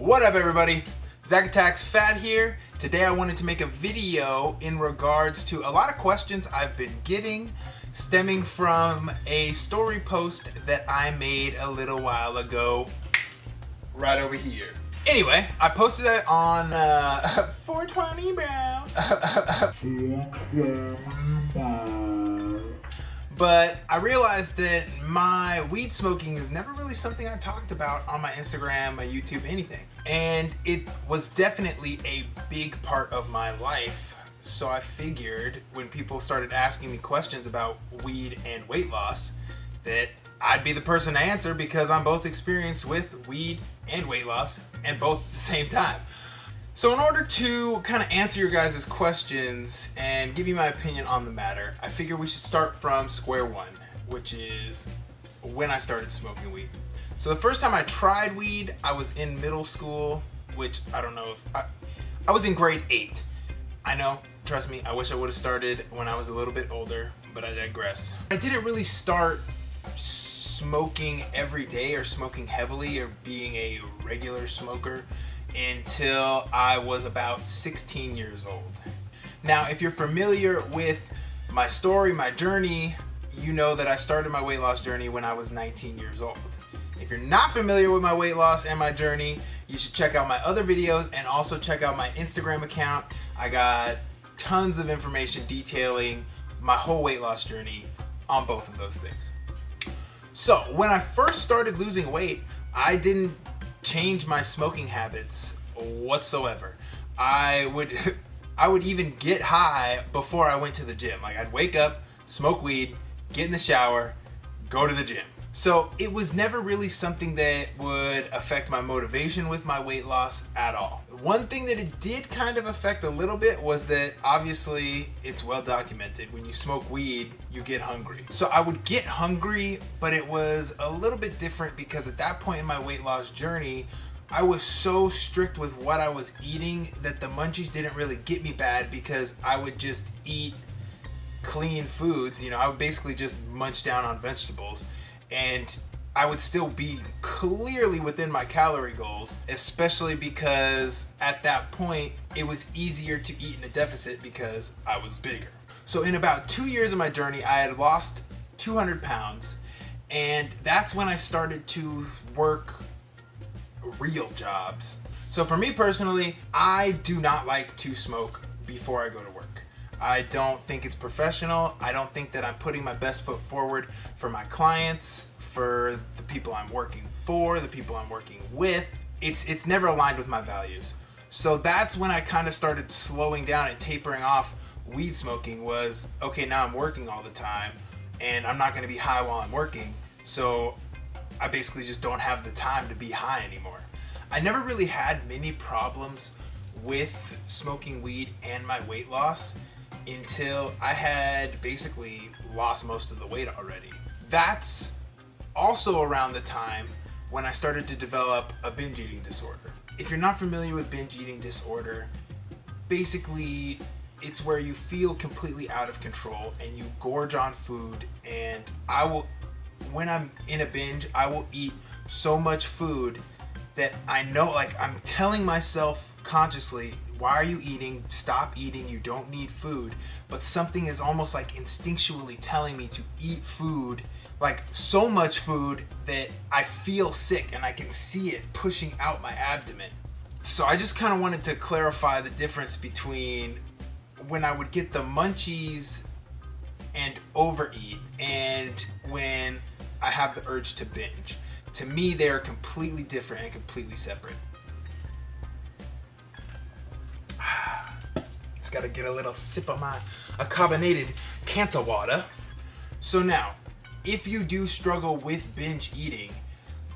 What up, everybody? Zach Attacks Fat here. Today I wanted to make a video in regards to a lot of questions I've been getting stemming from a story post that I made a little while ago right over here. Anyway, I posted it on 420 Brown. But I realized that my weed smoking is never really something I talked about on my Instagram, my YouTube, anything. And it was definitely a big part of my life. So I figured when people started asking me questions about weed and weight loss, that I'd be the person to answer because I'm both experienced with weed and weight loss, and both at the same time. So in order to kind of answer your guys' questions and give you my opinion on the matter, I figure we should start from square one, which is when I started smoking weed. So the first time I tried weed, I was in middle school, which I don't know if I was in grade 8. I know, trust me, I wish I would have started when I was a little bit older, but I digress. I didn't really start smoking every day or smoking heavily or being a regular smoker until I was about 16 years old. Now, if you're familiar with my story, my journey, you know that I started my weight loss journey when I was 19 years old. If you're not familiar with my weight loss and my journey, you should check out my other videos and also check out my Instagram account. I got tons of information detailing my whole weight loss journey on both of those things. So when I first started losing weight, I didn't change my smoking habits whatsoever. I would even get high before I went to the gym. Like, I'd wake up, smoke weed, get in the shower, go to the gym. So it was never really something that would affect my motivation with my weight loss at all. One thing that it did kind of affect a little bit was that obviously it's well documented, when you smoke weed, you get hungry. So I would get hungry, but it was a little bit different because at that point in my weight loss journey, I was so strict with what I was eating that the munchies didn't really get me bad because I would just eat clean foods. You know, I would basically just munch down on vegetables. And I would still be clearly within my calorie goals, especially because at that point, it was easier to eat in a deficit because I was bigger. So in about 2 years of my journey, I had lost 200 pounds, and that's when I started to work real jobs. So for me personally, I do not like to smoke before I go to work. I don't think it's professional. I don't think that I'm putting my best foot forward for my clients, for the people I'm working for, the people I'm working with. It's never aligned with my values. So that's when I kind of started slowing down and tapering off weed smoking. Was, okay, now I'm working all the time and I'm not going to be high while I'm working. So I basically just don't have the time to be high anymore. I never really had many problems with smoking weed and my weight loss until I had basically lost most of the weight already. That's also around the time when I started to develop a binge eating disorder. If you're not familiar with binge eating disorder, basically it's where you feel completely out of control and you gorge on food, and when I'm in a binge, I will eat so much food that I know, like, I'm telling myself consciously, why are you eating? Stop eating. You don't need food. But something is almost like instinctually telling me to eat food, like so much food that I feel sick and I can see it pushing out my abdomen. So I just kind of wanted to clarify the difference between when I would get the munchies and overeat and when I have the urge to binge. To me, they are completely different and completely separate. Just gotta get a little sip of my carbonated cancer water. So now, if you do struggle with binge eating,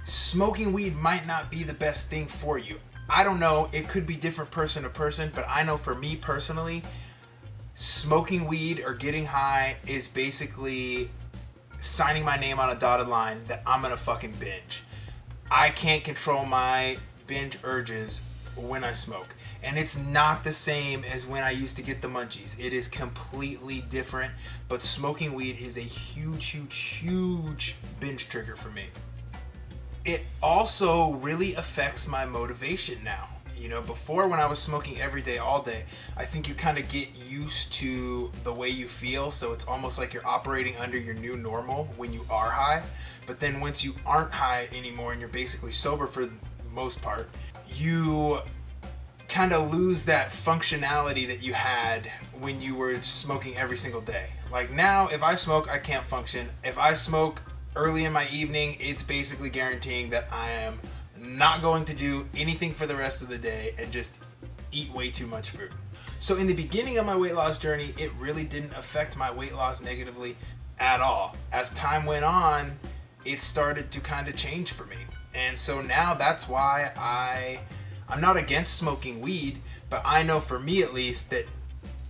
smoking weed might not be the best thing for you. I don't know, it could be different person to person, but I know for me personally, smoking weed or getting high is basically signing my name on a dotted line that I'm gonna fucking binge. I can't control my binge urges when I smoke. And it's not the same as when I used to get the munchies. It is completely different, but smoking weed is a huge, huge, huge binge trigger for me. it also really affects my motivation now. You know, before, when I was smoking every day, all day, I think you kind of get used to the way you feel. So it's almost like you're operating under your new normal when you are high. But then once you aren't high anymore and you're basically sober for the most part, you kind of lose that functionality that you had when you were smoking every single day. Like now, if I smoke, I can't function. If I smoke early in my evening, it's basically guaranteeing that I am not going to do anything for the rest of the day and just eat way too much food. So in the beginning of my weight loss journey, it really didn't affect my weight loss negatively at all. As time went on, it started to kind of change for me. And so now that's why I'm not against smoking weed, but I know for me at least that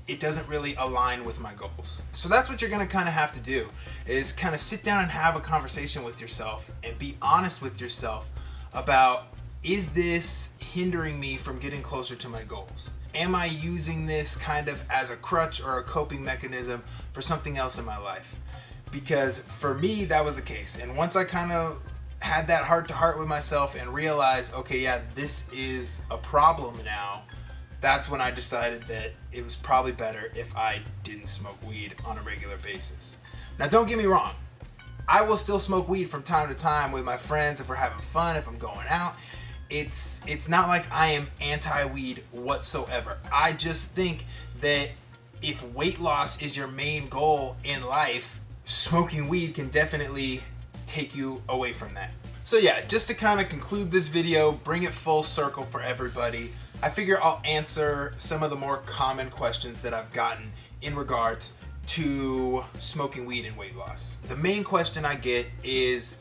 it doesn't really align with my goals. So that's what you're gonna kind of have to do, is kind of sit down and have a conversation with yourself and be honest with yourself about, is this hindering me from getting closer to my goals? Am I using this kind of as a crutch or a coping mechanism for something else in my life? Because for me, that was the case. And once I kind of had that heart-to-heart with myself and realized, okay, yeah, this is a problem now, that's when I decided that it was probably better if I didn't smoke weed on a regular basis. Now, don't get me wrong. I will still smoke weed from time to time with my friends if we're having fun, if I'm going out. It's not like I am anti-weed whatsoever. I just think that if weight loss is your main goal in life, smoking weed can definitely take you away from that. So yeah, just to kind of conclude this video, bring it full circle for everybody, I figure I'll answer some of the more common questions that I've gotten in regards to smoking weed and weight loss. The main question I get is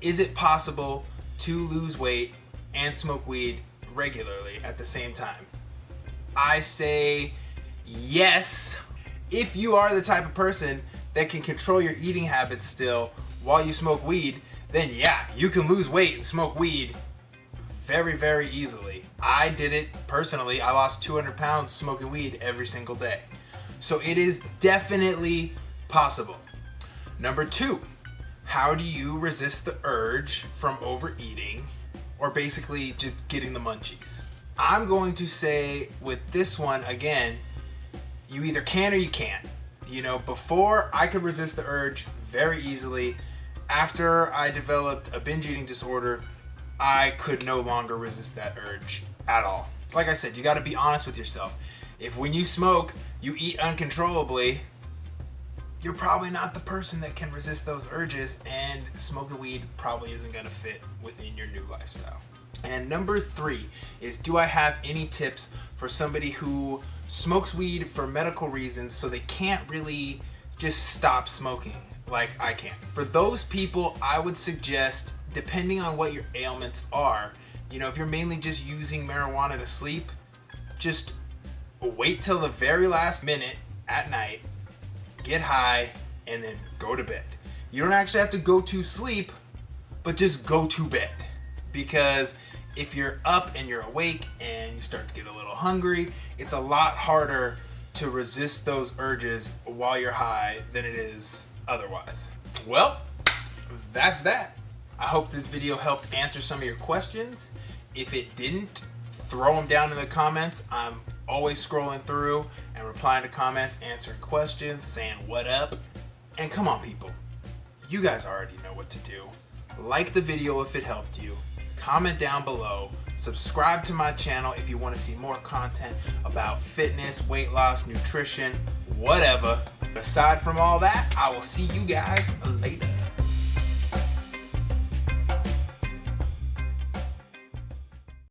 it possible to lose weight and smoke weed regularly at the same time? I say yes, if you are the type of person that can control your eating habits still while you smoke weed, then yeah, you can lose weight and smoke weed very, very easily. I did it personally. I lost 200 pounds smoking weed every single day. So it is definitely possible. Number 2, how do you resist the urge from overeating or basically just getting the munchies? I'm going to say with this one, again, you either can or you can't. You know, before I could resist the urge very easily. After I developed a binge eating disorder, I could no longer resist that urge at all. Like I said, you got to be honest with yourself. If when you smoke, you eat uncontrollably, you're probably not the person that can resist those urges, and smoking weed probably isn't going to fit within your new lifestyle. And number 3 is, do I have any tips for somebody who smokes weed for medical reasons so they can't really just stop smoking like I can? For those people, I would suggest, depending on what your ailments are, you know, if you're mainly just using marijuana to sleep, just wait till the very last minute at night, get high, and then go to bed. You don't actually have to go to sleep, but just go to bed. Because if you're up and you're awake and you start to get a little hungry, it's a lot harder to resist those urges while you're high than it is otherwise. Well, that's that. I hope this video helped answer some of your questions. If it didn't, throw them down in the comments. I'm always scrolling through and replying to comments, answering questions, saying what up. And come on, people. You guys already know what to do. Like the video if it helped you. Comment down below. Subscribe to my channel if you want to see more content about fitness, weight loss, nutrition, whatever. Aside from all that, I will see you guys later.